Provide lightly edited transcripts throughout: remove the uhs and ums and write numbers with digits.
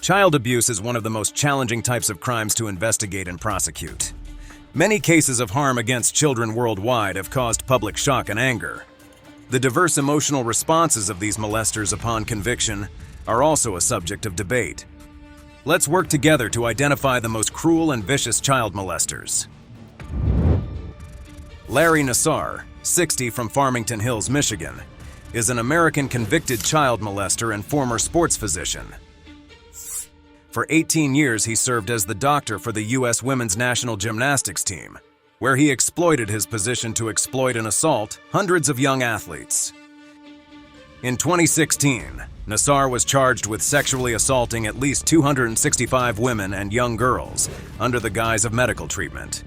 Child abuse is one of the most challenging types of crimes to investigate and prosecute. Many cases of harm against children worldwide have caused public shock and anger. The diverse emotional responses of these molesters upon conviction are also a subject of debate. Let's work together to identify the most cruel and vicious child molesters. Larry Nassar, 60, from Farmington Hills, Michigan, is an American convicted child molester and former sports physician. For 18 years, he served as the doctor for the U.S. women's national gymnastics team, where he exploited his position to exploit and assault hundreds of young athletes. In 2016, Nassar was charged with sexually assaulting at least 265 women and young girls under the guise of medical treatment.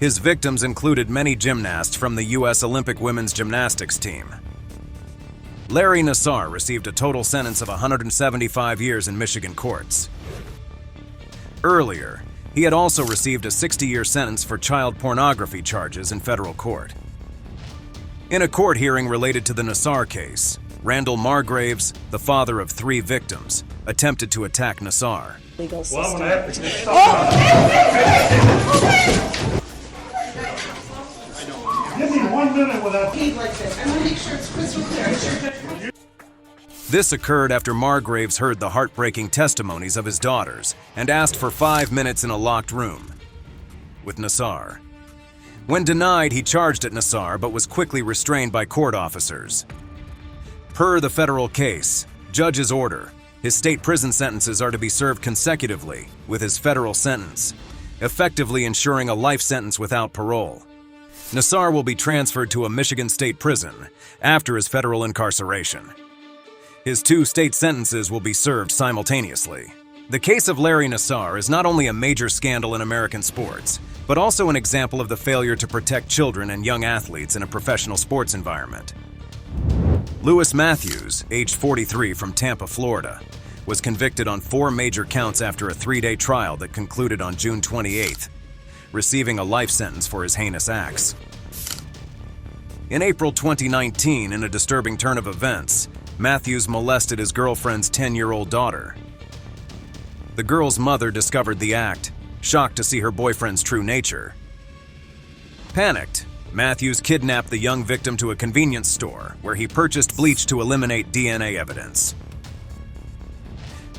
His victims included many gymnasts from the U.S. Olympic women's gymnastics team. Larry Nassar received a total sentence of 175 years in Michigan courts. Earlier, he had also received a 60-year sentence for child pornography charges in federal court. In a court hearing related to the Nassar case, Randall Margraves, the father of 3 victims, attempted to attack Nassar. Legal system. Give me 1 minute without. Like this. I want to make sure it's crystal clear. This occurred after Margraves heard the heartbreaking testimonies of his daughters and asked for 5 minutes in a locked room with Nassar. When denied, he charged at Nassar but was quickly restrained by court officers. Per the federal case, judge's order, his state prison sentences are to be served consecutively with his federal sentence, effectively ensuring a life sentence without parole. Nassar will be transferred to a Michigan state prison after his federal incarceration. His 2 state sentences will be served simultaneously. The case of Larry Nassar is not only a major scandal in American sports, but also an example of the failure to protect children and young athletes in a professional sports environment. Lewis Matthews, aged 43, from Tampa, Florida, was convicted on 4 major counts after a 3-day trial that concluded on June 28th, receiving a life sentence for his heinous acts. In April 2019, in a disturbing turn of events, Matthews molested his girlfriend's 10-year-old daughter. The girl's mother discovered the act, shocked to see her boyfriend's true nature. Panicked, Matthews kidnapped the young victim to a convenience store where he purchased bleach to eliminate DNA evidence.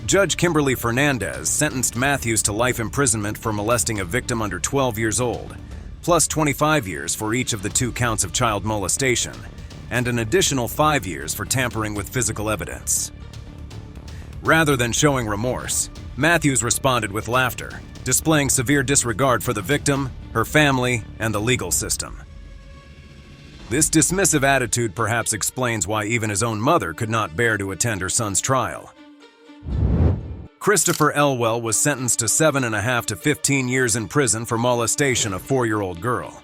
Judge Kimberly Fernandez sentenced Matthews to life imprisonment for molesting a victim under 12 years old, plus 25 years for each of the 2 counts of child molestation, and an additional 5 years for tampering with physical evidence. Rather than showing remorse, Matthews responded with laughter, displaying severe disregard for the victim, her family, and the legal system. This dismissive attitude perhaps explains why even his own mother could not bear to attend her son's trial. Christopher Elwell was sentenced to 7.5 to 15 years in prison for molestation of a 4-year-old girl.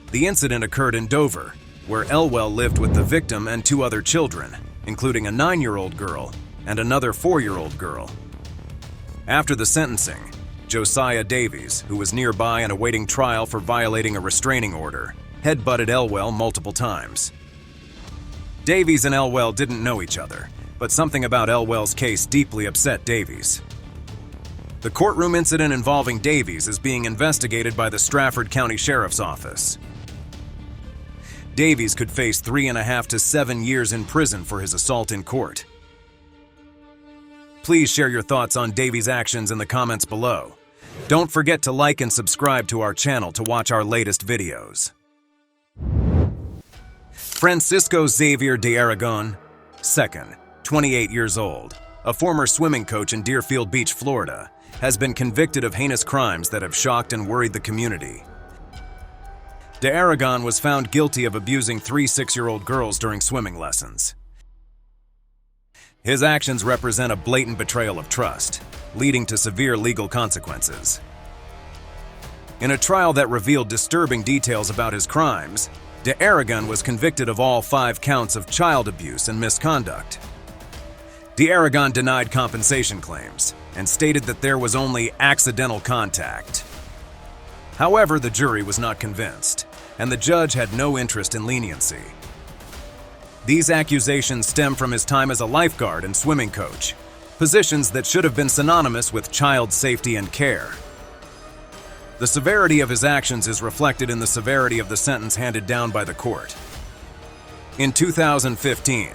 The incident occurred in Dover, where Elwell lived with the victim and 2 other children, including a 9-year-old girl and another 4-year-old girl. After the sentencing, Josiah Davies, who was nearby and awaiting trial for violating a restraining order, headbutted Elwell multiple times. Davies and Elwell didn't know each other, but something about Elwell's case deeply upset Davies. The courtroom incident involving Davies is being investigated by the Strafford County Sheriff's Office. Davies could face 3.5 to 7 years in prison for his assault in court. Please share your thoughts on Davies' actions in the comments below. Don't forget to like and subscribe to our channel to watch our latest videos. Francisco Xavier de Aragon, 2nd, 28 years old, a former swimming coach in Deerfield Beach, Florida, has been convicted of heinous crimes that have shocked and worried the community. De Aragon was found guilty of abusing 3 6-year-old girls during swimming lessons. His actions represent a blatant betrayal of trust, leading to severe legal consequences. In a trial that revealed disturbing details about his crimes, de Aragon was convicted of all 5 counts of child abuse and misconduct. De Aragon denied compensation claims and stated that there was only accidental contact. However, the jury was not convinced, and the judge had no interest in leniency. These accusations stem from his time as a lifeguard and swimming coach, positions that should have been synonymous with child safety and care. The severity of his actions is reflected in the severity of the sentence handed down by the court. In 2015,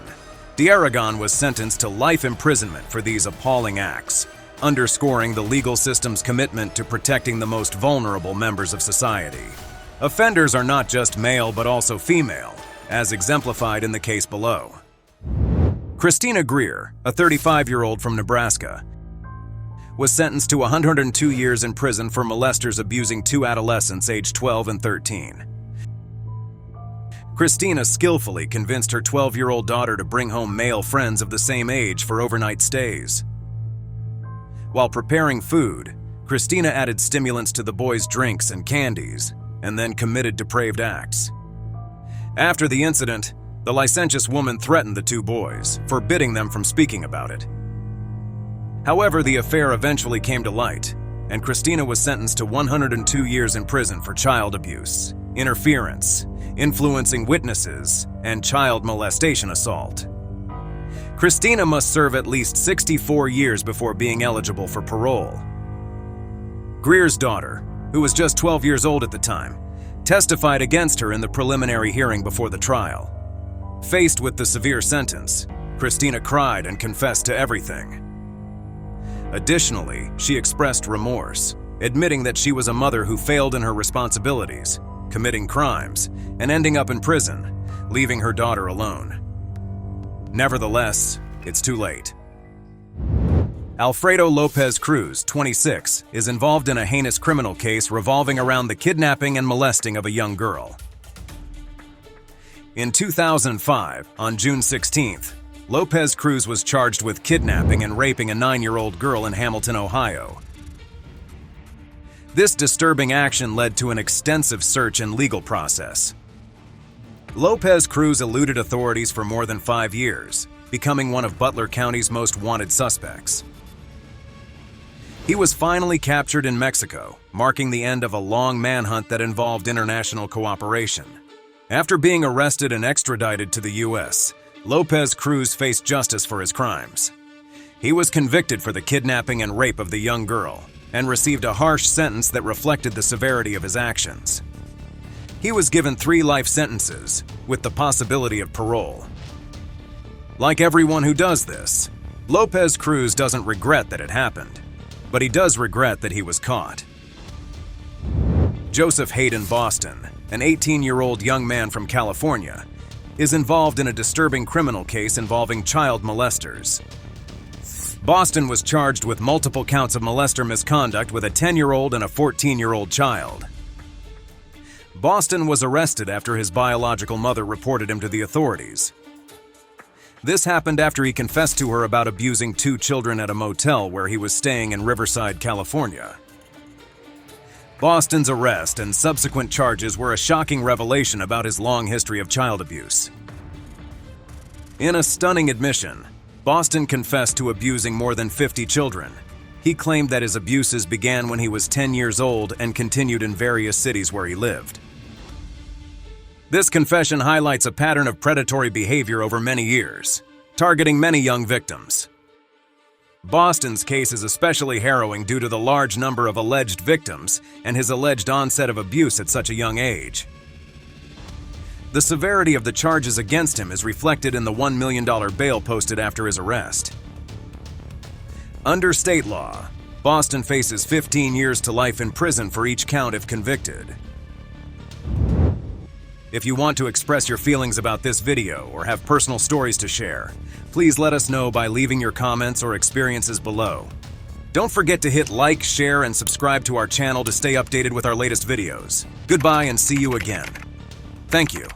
Aragon was sentenced to life imprisonment for these appalling acts, underscoring the legal system's commitment to protecting the most vulnerable members of society. Offenders are not just male but also female, as exemplified in the case below. Christina Greer, a 35-year-old from Nebraska, was sentenced to 102 years in prison for molesters abusing two adolescents aged 12 and 13. Christina skillfully convinced her 12-year-old daughter to bring home male friends of the same age for overnight stays. While preparing food, Christina added stimulants to the boys' drinks and candies, and then committed depraved acts. After the incident, the licentious woman threatened the two boys, forbidding them from speaking about it. However, the affair eventually came to light, and Christina was sentenced to 102 years in prison for child abuse, interference, influencing witnesses, and child molestation assault. Christina must serve at least 64 years before being eligible for parole. Greer's daughter, who was just 12 years old at the time, testified against her in the preliminary hearing before the trial. Faced with the severe sentence, Christina cried and confessed to everything. Additionally, she expressed remorse, admitting that she was a mother who failed in her responsibilities, committing crimes, and ending up in prison, leaving her daughter alone. Nevertheless, it's too late. Alfredo Lopez Cruz, 26, is involved in a heinous criminal case revolving around the kidnapping and molesting of a young girl. In 2005, on June 16th, Lopez Cruz was charged with kidnapping and raping a 9-year-old girl in Hamilton, Ohio. This disturbing action led to an extensive search and legal process. Lopez Cruz eluded authorities for more than 5 years, becoming one of Butler County's most wanted suspects. He was finally captured in Mexico, marking the end of a long manhunt that involved international cooperation. After being arrested and extradited to the U.S., Lopez Cruz faced justice for his crimes. He was convicted for the kidnapping and rape of the young girl and received a harsh sentence that reflected the severity of his actions. He was given 3 life sentences, with the possibility of parole. Like everyone who does this, Lopez Cruz doesn't regret that it happened, but he does regret that he was caught. Joseph Hayden Boston, an 18-year-old young man from California, is involved in a disturbing criminal case involving child molesters. Boston was charged with multiple counts of molester misconduct with a 10-year-old and a 14-year-old child. Boston was arrested after his biological mother reported him to the authorities. This happened after he confessed to her about abusing 2 children at a motel where he was staying in Riverside, California. Boston's arrest and subsequent charges were a shocking revelation about his long history of child abuse. In a stunning admission, Boston confessed to abusing more than 50 children. He claimed that his abuses began when he was 10 years old and continued in various cities where he lived. This confession highlights a pattern of predatory behavior over many years, targeting many young victims. Boston's case is especially harrowing due to the large number of alleged victims and his alleged onset of abuse at such a young age. The severity of the charges against him is reflected in the $1 million bail posted after his arrest. Under state law, Boston faces 15 years to life in prison for each count if convicted. If you want to express your feelings about this video or have personal stories to share, please let us know by leaving your comments or experiences below. Don't forget to hit like, share, and subscribe to our channel to stay updated with our latest videos. Goodbye and see you again. Thank you.